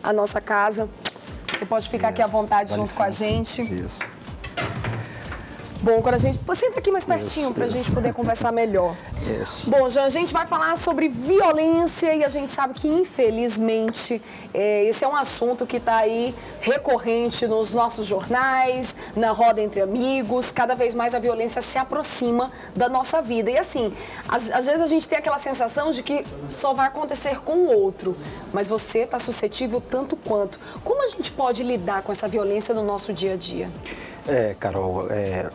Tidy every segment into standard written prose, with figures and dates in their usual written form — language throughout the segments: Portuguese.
a nossa casa. Você pode ficar aqui à vontade junto com a gente. Isso. Bom, quando a gente... Senta aqui mais pertinho para a gente poder conversar melhor. Isso. Bom, Jean, a gente vai falar sobre violência e a gente sabe que, infelizmente, esse é um assunto que está aí recorrente nos nossos jornais, na roda entre amigos. Cada vez mais a violência se aproxima da nossa vida. E assim, às vezes a gente tem aquela sensação de que só vai acontecer com o outro, mas você está suscetível tanto quanto. Como a gente pode lidar com essa violência no nosso dia a dia? Carol,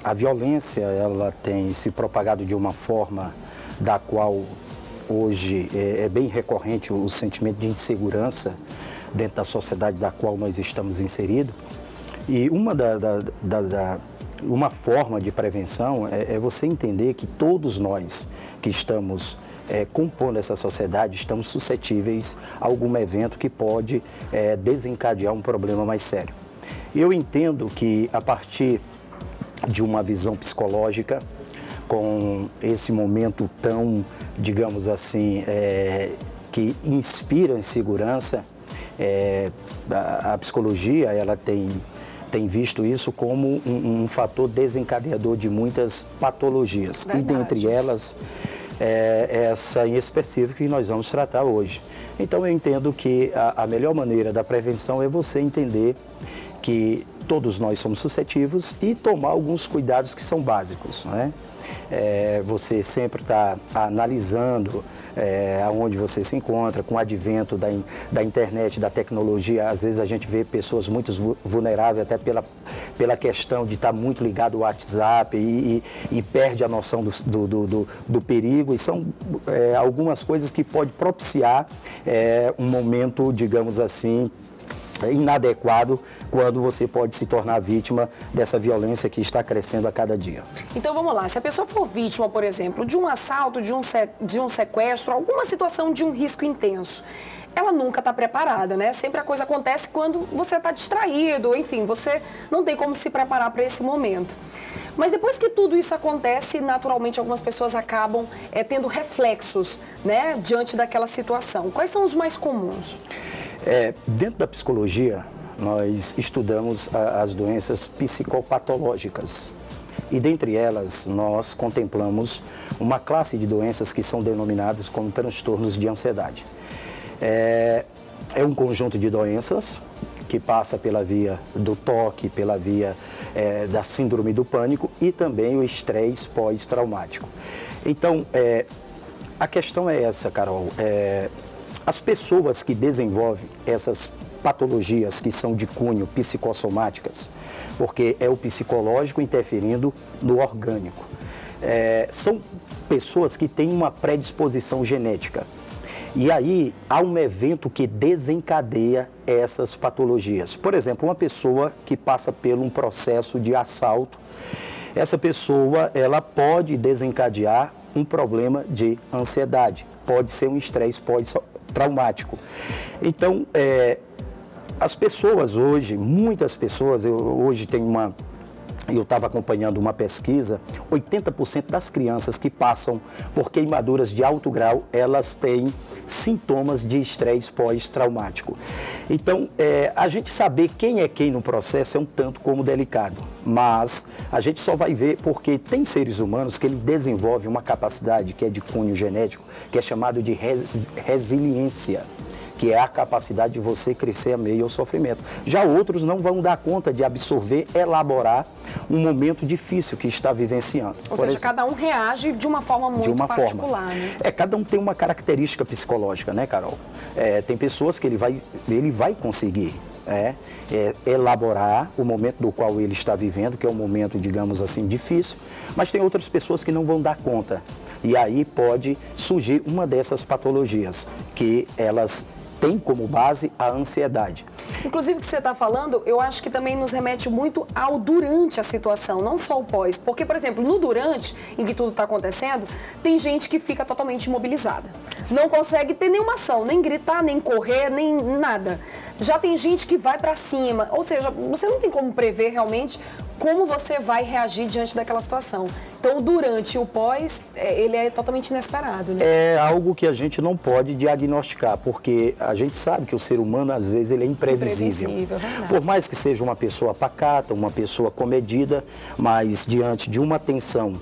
a violência ela tem se propagado de uma forma da qual hoje é bem recorrente o sentimento de insegurança dentro da sociedade da qual nós estamos inseridos. E uma forma de prevenção é você entender que todos nós que estamos compondo essa sociedade estamos suscetíveis a algum evento que pode desencadear um problema mais sério. Eu entendo que, a partir de uma visão psicológica, com esse momento tão, digamos assim, que inspira insegurança, a psicologia ela tem visto isso como um fator desencadeador de muitas patologias. Verdade. E dentre elas, essa em específico que nós vamos tratar hoje. Então eu entendo que a melhor maneira da prevenção é você entender que todos nós somos suscetíveis e tomar alguns cuidados que são básicos, né? Você sempre está analisando aonde você se encontra, com o advento da internet, da tecnologia. Às vezes a gente vê pessoas muito vulneráveis até pela questão de estar muito ligado ao WhatsApp e perde a noção do perigo. E são algumas coisas que podem propiciar um momento, digamos assim, inadequado, quando você pode se tornar vítima dessa violência que está crescendo a cada dia. Então vamos lá, se a pessoa for vítima, por exemplo, de um assalto, de um sequestro, alguma situação de um risco intenso, ela nunca está preparada, né? Sempre a coisa acontece quando você está distraído, enfim, você não tem como se preparar para esse momento. Mas depois que tudo isso acontece, naturalmente algumas pessoas acabam tendo reflexos, né, diante daquela situação. Quais são os mais comuns? Dentro da psicologia, nós estudamos as doenças psicopatológicas. E dentre elas, nós contemplamos uma classe de doenças que são denominadas como transtornos de ansiedade. É um conjunto de doenças que passa pela via do toque, pela via da síndrome do pânico e também o estresse pós-traumático. Então, a questão é essa, Carol. As pessoas que desenvolvem essas patologias que são de cunho psicossomáticas, porque é o psicológico interferindo no orgânico, são pessoas que têm uma predisposição genética. E aí há um evento que desencadeia essas patologias. Por exemplo, uma pessoa que passa por um processo de assalto, essa pessoa ela pode desencadear um problema de ansiedade, pode ser um estresse pós-traumático. Então, as pessoas hoje, muitas pessoas, hoje tem eu estava acompanhando uma pesquisa, 80% das crianças que passam por queimaduras de alto grau, elas têm sintomas de estresse pós-traumático. Então, a gente saber quem é quem no processo é um tanto como delicado, mas a gente só vai ver porque tem seres humanos que eles desenvolvem uma capacidade que é de cunho genético, que é chamado de resiliência, que é a capacidade de você crescer a meio ao sofrimento. Já outros não vão dar conta de absorver, elaborar um momento difícil que está vivenciando. Ou seja, cada um reage de uma forma muito particular, né? Cada um tem uma característica psicológica, né, Carol? Tem pessoas que ele vai conseguir elaborar o momento do qual ele está vivendo, que é um momento, digamos assim, difícil, mas tem outras pessoas que não vão dar conta. E aí pode surgir uma dessas patologias, que elas tem como base a ansiedade. Inclusive, o que você está falando, eu acho que também nos remete muito ao durante a situação, não só o pós. Porque, por exemplo, no durante, em que tudo está acontecendo, tem gente que fica totalmente imobilizada. Não consegue ter nenhuma ação, nem gritar, nem correr, nem nada. Já tem gente que vai para cima, ou seja, você não tem como prever realmente como você vai reagir diante daquela situação. Então, o durante e o pós, ele é totalmente inesperado, né? É algo que a gente não pode diagnosticar, porque a gente sabe que o ser humano, às vezes, ele é imprevisível. Por mais que seja uma pessoa pacata, uma pessoa comedida, mas diante de uma tensão,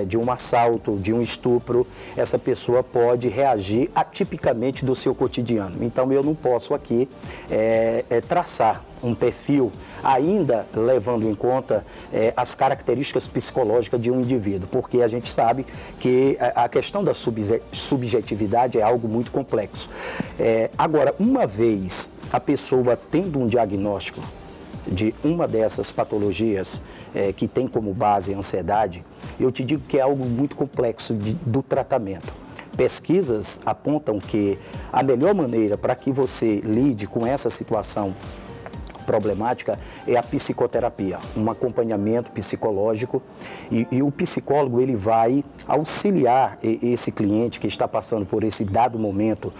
de um assalto, de um estupro, essa pessoa pode reagir atipicamente do seu cotidiano. Então, eu não posso aqui traçar um perfil, ainda levando em conta as características psicológicas de um indivíduo, porque a gente sabe que a questão da subjetividade é algo muito complexo. Agora, uma vez a pessoa tendo um diagnóstico de uma dessas patologias que tem como base a ansiedade, eu te digo que é algo muito complexo do tratamento. Pesquisas apontam que a melhor maneira para que você lide com essa situação problemática é a psicoterapia, um acompanhamento psicológico e o psicólogo ele vai auxiliar esse cliente que está passando por esse dado momento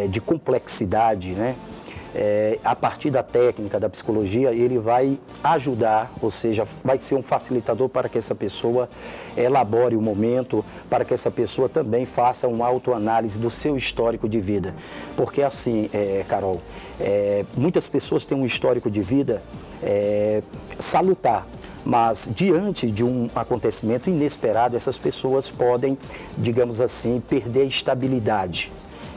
de complexidade, né? A partir da técnica da psicologia, ele vai ajudar, ou seja, vai ser um facilitador para que essa pessoa elabore o momento, para que essa pessoa também faça uma autoanálise do seu histórico de vida. Porque assim, Carol, muitas pessoas têm um histórico de vida salutar, mas diante de um acontecimento inesperado, essas pessoas podem, digamos assim, perder a estabilidade.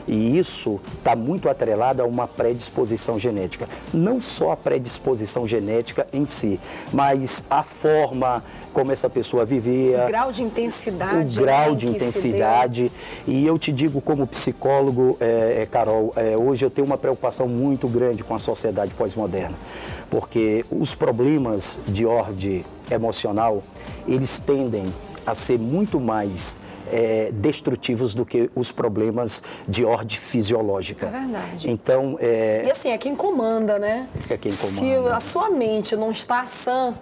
E isso está muito atrelado a uma predisposição genética. Não só a predisposição genética em si, mas a forma como essa pessoa vivia. O grau de intensidade. O grau de intensidade. E eu te digo, como psicólogo, Carol, hoje eu tenho uma preocupação muito grande com a sociedade pós-moderna. Porque os problemas de ordem emocional, eles tendem a ser muito mais destrutivos do que os problemas de ordem fisiológica. É verdade. Então, E assim, é quem comanda, né? É quem comanda. Se a sua mente não está sã,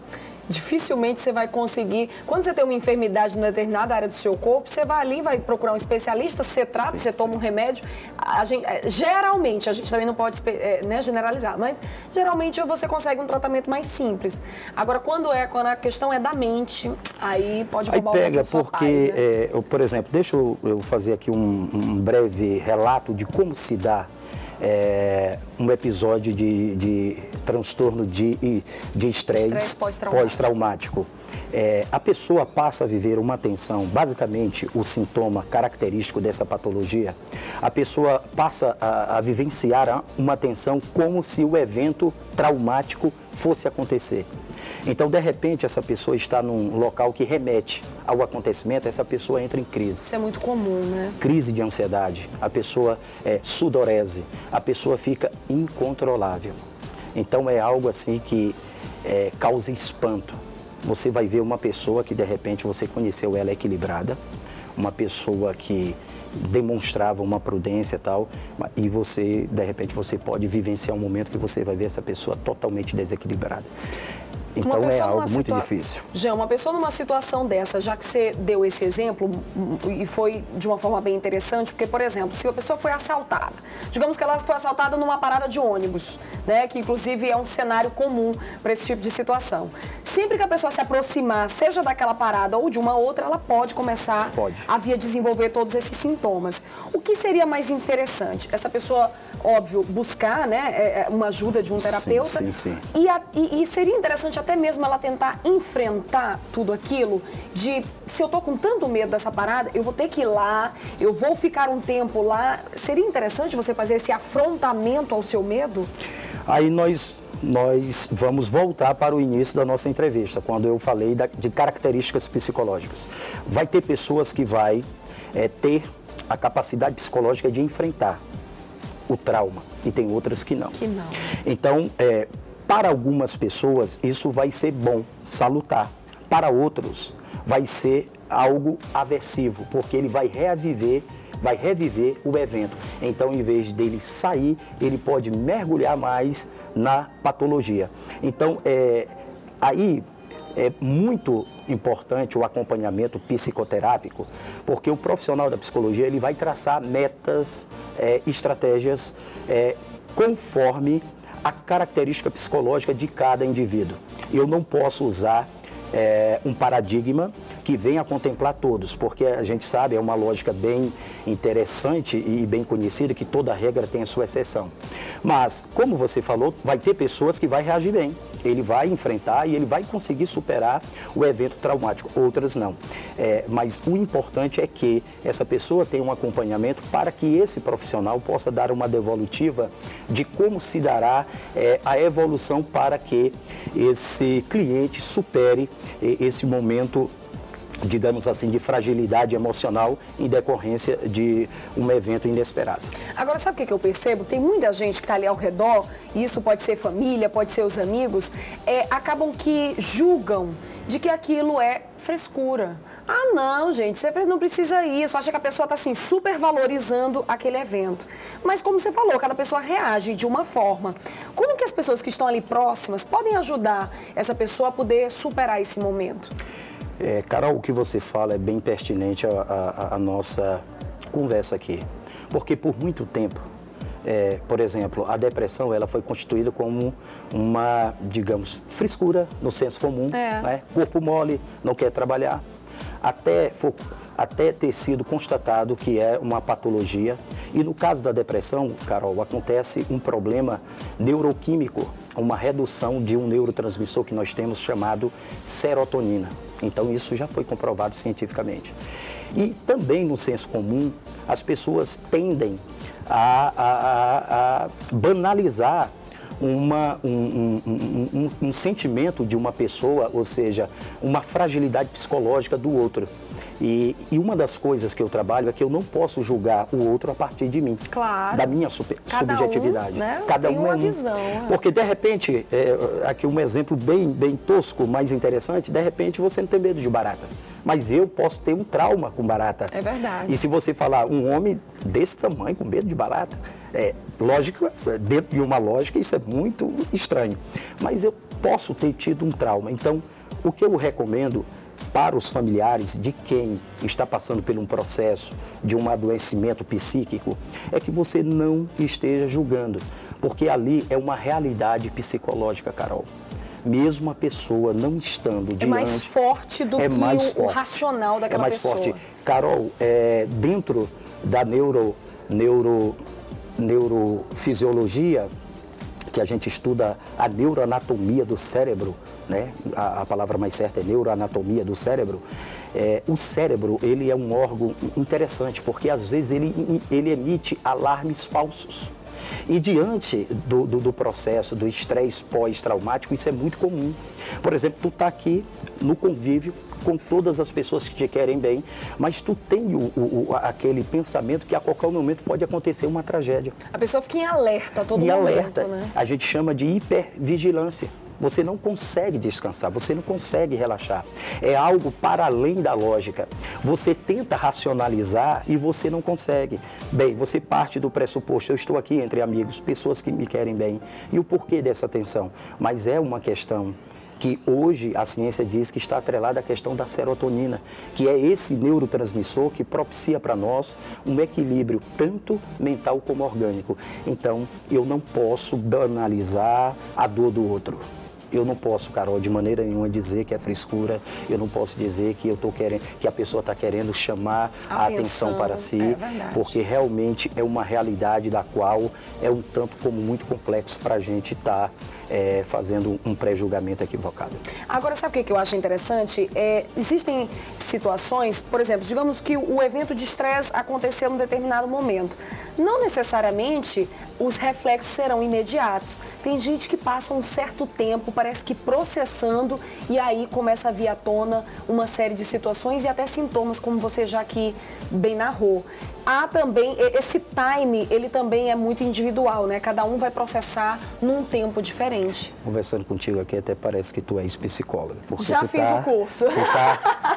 dificilmente você vai conseguir. Quando você tem uma enfermidade em determinada área do seu corpo, você vai ali, vai procurar um especialista, você trata, você toma um remédio. Geralmente, a gente também não pode generalizar, mas geralmente você consegue um tratamento mais simples. Agora, quando a questão é da mente, aí pode roubar aí pega, a sua porque, paz, né? por exemplo, deixa eu fazer aqui um breve relato de como se dá um episódio de transtorno de estresse pós-traumático. A pessoa passa a viver uma tensão, basicamente o sintoma característico dessa patologia, a pessoa passa a vivenciar uma tensão como se o evento traumático fosse acontecer. Então, de repente, essa pessoa está num local que remete ao acontecimento, essa pessoa entra em crise. Isso é muito comum, né? Crise de ansiedade, a pessoa sudorese, a pessoa fica incontrolável. Então, é algo assim que causa espanto. Você vai ver uma pessoa que, de repente, você conheceu ela equilibrada, uma pessoa que demonstrava uma prudência e tal, e você, de repente, você pode vivenciar um momento que você vai ver essa pessoa totalmente desequilibrada. Então é algo muito difícil. Jean, uma pessoa numa situação dessa, já que você deu esse exemplo, e foi de uma forma bem interessante, porque, por exemplo, se a pessoa foi assaltada, digamos que ela foi assaltada numa parada de ônibus, né, que inclusive é um cenário comum para esse tipo de situação. Sempre que a pessoa se aproximar, seja daquela parada ou de uma outra, ela pode começar a desenvolver todos esses sintomas. O que seria mais interessante? Essa pessoa, óbvio, buscar, né, uma ajuda de um terapeuta. Sim. E seria interessante até mesmo ela tentar enfrentar tudo aquilo de, se eu tô com tanto medo dessa parada, eu vou ter que ir lá, eu vou ficar um tempo lá. Seria interessante você fazer esse afrontamento ao seu medo? Aí nós vamos voltar para o início da nossa entrevista, quando eu falei de características psicológicas. Vai ter pessoas que vai ter a capacidade psicológica de enfrentar o trauma, e tem outras que não. Então, para algumas pessoas, isso vai ser bom, salutar. Para outros, vai ser algo aversivo, porque ele vai reviver o evento. Então, em vez dele sair, ele pode mergulhar mais na patologia. Então, aí é muito importante o acompanhamento psicoterápico, porque o profissional da psicologia ele vai traçar metas, estratégias, conforme a característica psicológica de cada indivíduo. Eu não posso usar um paradigma que venha a contemplar todos, porque a gente sabe, é uma lógica bem interessante e bem conhecida, que toda regra tem a sua exceção. Mas, como você falou, vai ter pessoas que vai reagir bem, ele vai enfrentar e ele vai conseguir superar o evento traumático, outras não. Mas o importante é que essa pessoa tenha um acompanhamento para que esse profissional possa dar uma devolutiva de como se dará a evolução para que esse cliente supere esse momento, digamos assim, de fragilidade emocional em decorrência de um evento inesperado. Agora, sabe o que eu percebo? Tem muita gente que está ali ao redor, e isso pode ser família, pode ser os amigos, acabam que julgam de que aquilo é frescura. Ah, não, gente, você não precisa isso. Acha que a pessoa está, assim, super valorizando aquele evento. Mas, como você falou, cada pessoa reage de uma forma. Como que as pessoas que estão ali próximas podem ajudar essa pessoa a poder superar esse momento? Carol, o que você fala é bem pertinente à nossa conversa aqui. Porque por muito tempo, por exemplo, a depressão ela foi constituída como uma, digamos, frescura no senso comum. Né? Corpo mole, não quer trabalhar. Até ter sido constatado que é uma patologia. E no caso da depressão, Carol, acontece um problema neuroquímico, uma redução de um neurotransmissor que nós temos chamado serotonina. Então, isso já foi comprovado cientificamente. E também no senso comum, as pessoas tendem a banalizar um sentimento de uma pessoa, ou seja, uma fragilidade psicológica do outro. E uma das coisas que eu trabalho é que eu não posso julgar o outro a partir de mim, claro, da minha subjetividade. Né? Cada tem um uma é um. visão. Porque, de repente, aqui um exemplo bem tosco, mas interessante, de repente você não tem medo de barata. Mas eu posso ter um trauma com barata. É verdade. E se você falar, um homem desse tamanho com medo de barata, lógico, dentro de uma lógica, isso é muito estranho. Mas eu posso ter tido um trauma. Então, o que eu recomendo para os familiares de quem está passando por um processo de um adoecimento psíquico é que você não esteja julgando, porque ali é uma realidade psicológica, Carol. Mesmo a pessoa não estando diante... É mais forte do que o racional daquela pessoa. É mais forte. Carol, dentro da neurofisiologia, que a gente estuda a neuroanatomia do cérebro, né? A palavra mais certa é neuroanatomia do cérebro. O cérebro, ele é um órgão interessante, porque às vezes ele emite alarmes falsos. E diante do processo do estresse pós-traumático, isso é muito comum. Por exemplo, tu está aqui no convívio com todas as pessoas que te querem bem, mas tu tem aquele pensamento que a qualquer momento pode acontecer uma tragédia. A pessoa fica em alerta todo momento, alerta, né? A gente chama de hipervigilância. Você não consegue descansar, você não consegue relaxar. É algo para além da lógica. Você tenta racionalizar e você não consegue. Bem, você parte do pressuposto, eu estou aqui entre amigos, pessoas que me querem bem. E o porquê dessa tensão? Mas é uma questão que hoje a ciência diz que está atrelada à questão da serotonina, que é esse neurotransmissor que propicia para nós um equilíbrio tanto mental como orgânico. Então, eu não posso banalizar a dor do outro. Eu não posso, Carol, de maneira nenhuma dizer que é frescura, eu não posso dizer que que a pessoa está querendo chamar a atenção para si, porque realmente é uma realidade da qual é um tanto como muito complexo para a gente estar fazendo um pré-julgamento equivocado. Agora, sabe o que eu acho interessante? Existem situações, por exemplo, digamos que o evento de estresse aconteceu num determinado momento. Não necessariamente os reflexos serão imediatos. Tem gente que passa um certo tempo, parece que processando, e aí começa a vir à tona uma série de situações e até sintomas, como você já aqui bem narrou. Há também, esse time, ele também é muito individual, né? Cada um vai processar num tempo diferente. Conversando contigo aqui, até parece que tu és psicóloga. Já fiz o curso.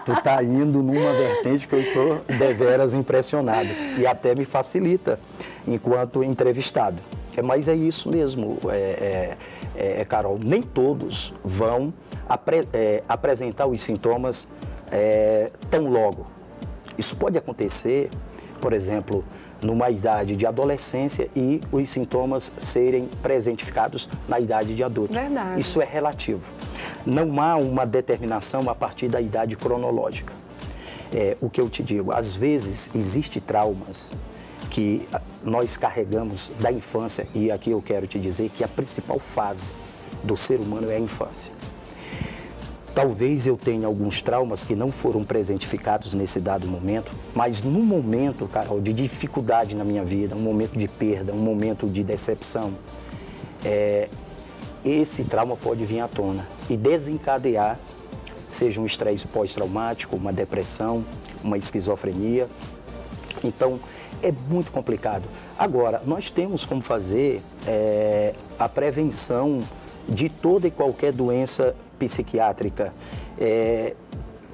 Tu tá indo numa vertente que eu estou deveras impressionado. E até me facilita enquanto entrevistado. Mas é isso mesmo, Carol. Nem todos vão apresentar os sintomas tão logo. Isso pode acontecer, por exemplo, numa idade de adolescência e os sintomas serem presentificados na idade de adulto. Verdade. Isso é relativo. Não há uma determinação a partir da idade cronológica. O que eu te digo, às vezes existem traumas que nós carregamos da infância, e aqui eu quero te dizer que a principal fase do ser humano é a infância. Talvez eu tenha alguns traumas que não foram presentificados nesse dado momento, mas num momento, Carol, de dificuldade na minha vida, um momento de perda, um momento de decepção, esse trauma pode vir à tona e desencadear, seja um estresse pós-traumático, uma depressão, uma esquizofrenia. Então, é muito complicado. Agora, nós temos como fazer a prevenção de toda e qualquer doença psiquiátrica,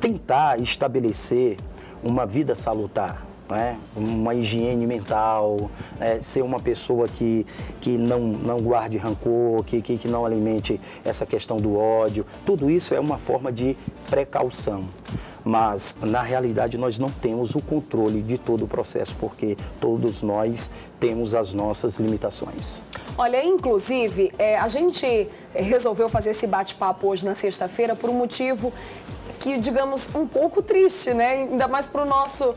tentar estabelecer uma vida salutar, né? Uma higiene mental, ser uma pessoa que não guarde rancor, que não alimente essa questão do ódio. Tudo isso é uma forma de precaução. Mas, na realidade, nós não temos o controle de todo o processo, porque todos nós temos as nossas limitações. Olha, inclusive, a gente resolveu fazer esse bate-papo hoje na sexta-feira por um motivo que, digamos, um pouco triste, né? Ainda mais para o nosso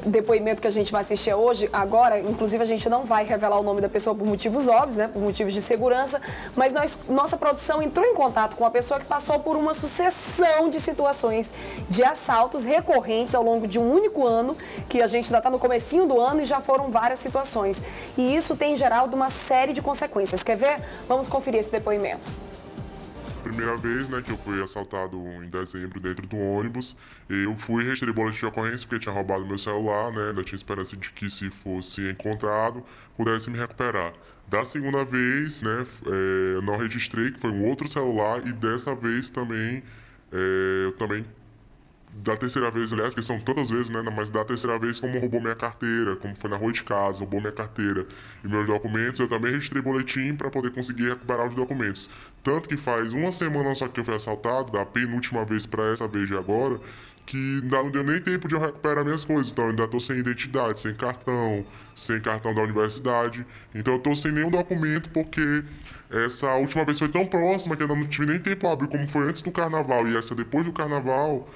depoimento que a gente vai assistir hoje, agora. Inclusive, a gente não vai revelar o nome da pessoa por motivos óbvios, né? Por motivos de segurança. Mas nossa produção entrou em contato com uma pessoa que passou por uma sucessão de situações de assaltos recorrentes ao longo de um único ano, que a gente ainda está no comecinho do ano e já foram várias situações. E isso tem, em geral, uma série de consequências. Quer ver? Vamos conferir esse depoimento. Primeira vez, né, que eu fui assaltado em dezembro dentro do ônibus, eu fui e registrei boletim de ocorrência porque tinha roubado meu celular, né, ainda tinha esperança de que, se fosse encontrado, pudesse me recuperar. Da segunda vez, né, eu não registrei, que foi um outro celular, e dessa vez também, eu também, da terceira vez, aliás, que são todas as vezes, né, mas da terceira vez, como roubou minha carteira, como foi na rua de casa, roubou minha carteira e meus documentos, eu também registrei boletim para poder conseguir recuperar os documentos. Tanto que faz uma semana só que eu fui assaltado, da penúltima vez para essa vez de agora, que não deu nem tempo de eu recuperar minhas coisas. Então eu ainda estou sem identidade, sem cartão da universidade. Então eu estou sem nenhum documento porque essa última vez foi tão próxima que eu não tive nem tempo hábil, como foi antes do carnaval, e essa depois do carnaval.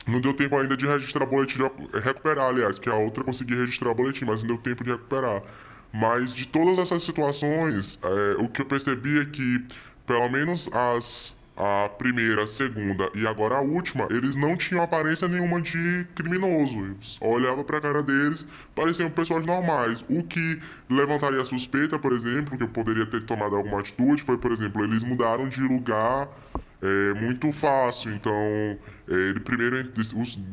Não deu tempo ainda de registrar boletim, de recuperar, aliás, que a outra eu consegui registrar o boletim, mas não deu tempo de recuperar. Mas de todas essas situações, o que eu percebi é que, pelo menos a primeira, a segunda e agora a última, eles não tinham aparência nenhuma de criminoso. Eu só olhava para a cara deles, pareciam pessoas normais. O que levantaria suspeita, por exemplo, que eu poderia ter tomado alguma atitude, foi, por exemplo, eles mudaram de lugar muito fácil. Então, ele primeiro,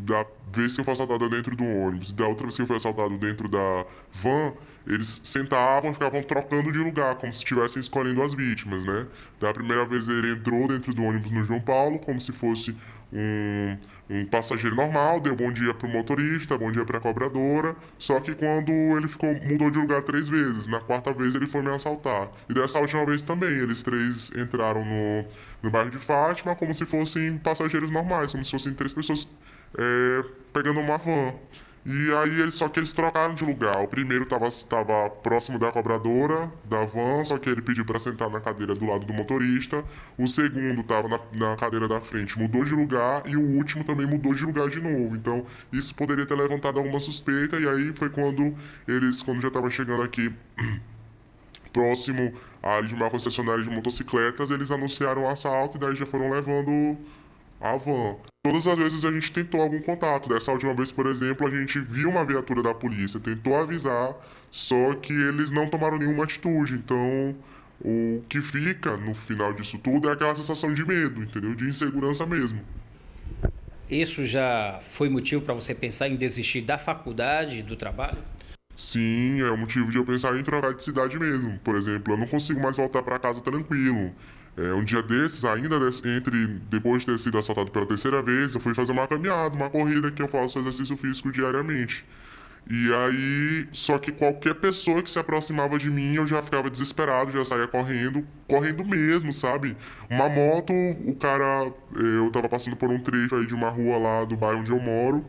da vez que eu fui assaltado dentro do ônibus, da outra vez que eu fui assaltado dentro da van, eles sentavam, ficavam trocando de lugar, como se estivessem escolhendo as vítimas, né? Da primeira vez ele entrou dentro do ônibus no João Paulo, como se fosse um passageiro normal, deu bom dia para o motorista, bom dia para a cobradora, só que quando ele mudou de lugar 3 vezes, na quarta vez ele foi me assaltar. E dessa última vez também, eles 3 entraram no bairro de Fátima como se fossem passageiros normais, como se fossem 3 pessoas pegando uma van. E aí, só que eles trocaram de lugar. O primeiro estava próximo da cobradora da van, só que ele pediu para sentar na cadeira do lado do motorista. O segundo estava na cadeira da frente, mudou de lugar, e o último também mudou de lugar de novo. Então, isso poderia ter levantado alguma suspeita, e aí foi quando já estava chegando aqui próximo ali de uma concessionária de motocicletas, eles anunciaram o assalto e daí já foram levando a van. Todas as vezes a gente tentou algum contato. Dessa última vez, por exemplo, a gente viu uma viatura da polícia, tentou avisar, só que eles não tomaram nenhuma atitude. Então, o que fica no final disso tudo é aquela sensação de medo, entendeu? De insegurança mesmo. Isso já foi motivo para você pensar em desistir da faculdade, do trabalho? Sim, é o motivo de eu pensar em trocar de cidade mesmo. Por exemplo, eu não consigo mais voltar para casa tranquilo. Um dia desses, depois de ter sido assaltado pela terceira vez, eu fui fazer uma caminhada, uma corrida, que eu faço exercício físico diariamente. E aí, só que qualquer pessoa que se aproximava de mim, eu já ficava desesperado, já saía correndo mesmo, sabe? Uma moto, eu tava passando por um trecho aí de uma rua lá do bairro onde eu moro,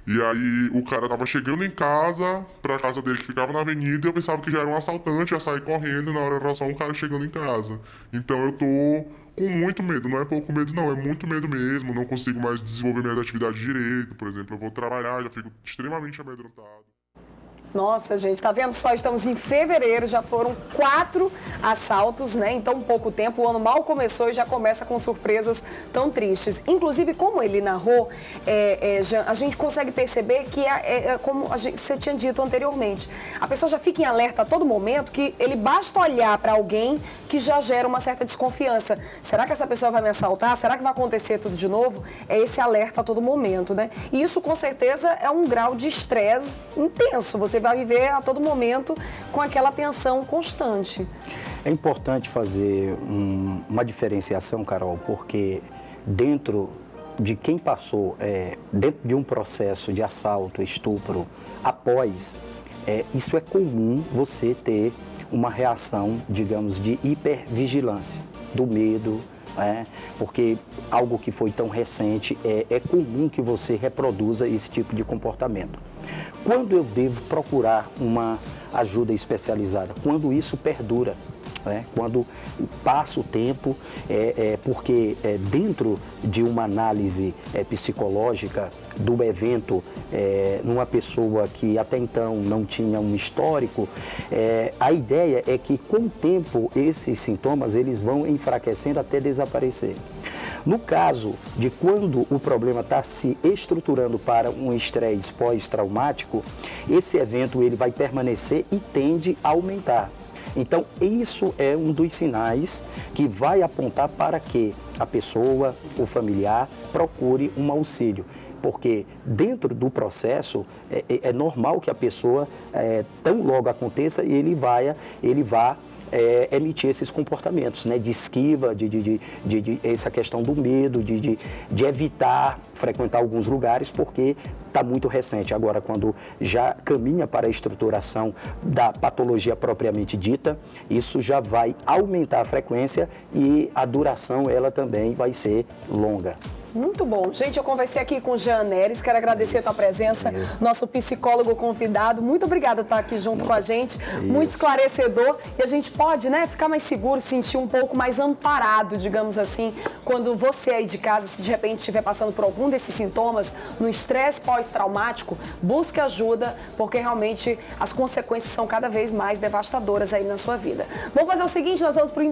E aí o cara tava chegando em casa, pra casa dele que ficava na avenida, e eu pensava que já era um assaltante, ia sair correndo, e na hora era só um cara chegando em casa. Então eu tô com muito medo, não é pouco medo não, é muito medo mesmo, não consigo mais desenvolver minhas atividades direito, por exemplo, eu vou trabalhar, já fico extremamente amedrontado. Nossa, gente, tá vendo só? Estamos em fevereiro, já foram 4 assaltos, né? Em tão pouco tempo, o ano mal começou e já começa com surpresas tão tristes. Inclusive, como ele narrou, Jean, a gente consegue perceber que como você tinha dito anteriormente, a pessoa já fica em alerta a todo momento, que ele basta olhar para alguém que já gera uma certa desconfiança. Será que essa pessoa vai me assaltar? Será que vai acontecer tudo de novo? É esse alerta a todo momento, né? E isso, com certeza, é um grau de estresse intenso. Você vai viver a todo momento com aquela tensão constante. É importante fazer uma diferenciação, Carol, porque dentro de quem passou, dentro de um processo de assalto, estupro, após, isso é comum você ter uma reação, digamos, de hipervigilância, do medo, porque algo que foi tão recente, é comum que você reproduza esse tipo de comportamento. Quando eu devo procurar uma ajuda especializada? Quando isso perdura, quando passa o tempo, porque dentro de uma análise psicológica do evento, numa pessoa que até então não tinha um histórico, a ideia é que com o tempo esses sintomas eles vão enfraquecendo até desaparecer. No caso de quando o problema está se estruturando para um estresse pós-traumático, esse evento ele vai permanecer e tende a aumentar. Então, isso é um dos sinais que vai apontar para que a pessoa, o familiar, procure um auxílio. Porque dentro do processo é normal que a pessoa, tão logo aconteça, ele vá emitir esses comportamentos, de esquiva, de essa questão do medo, de evitar frequentar alguns lugares, porque está muito recente. Agora, quando já caminha para a estruturação da patologia propriamente dita, isso já vai aumentar a frequência e a duração, ela também vai ser longa. Muito bom. Gente, eu conversei aqui com o Jean Neres, quero agradecer a tua presença, nosso psicólogo convidado. Muito obrigada por estar aqui junto com a gente, muito esclarecedor. E a gente pode, ficar mais seguro, sentir um pouco mais amparado, digamos assim, quando você aí de casa, se de repente estiver passando por algum desses sintomas, no estresse pós-traumático, busque ajuda, porque realmente as consequências são cada vez mais devastadoras aí na sua vida. Vamos fazer o seguinte, nós vamos para o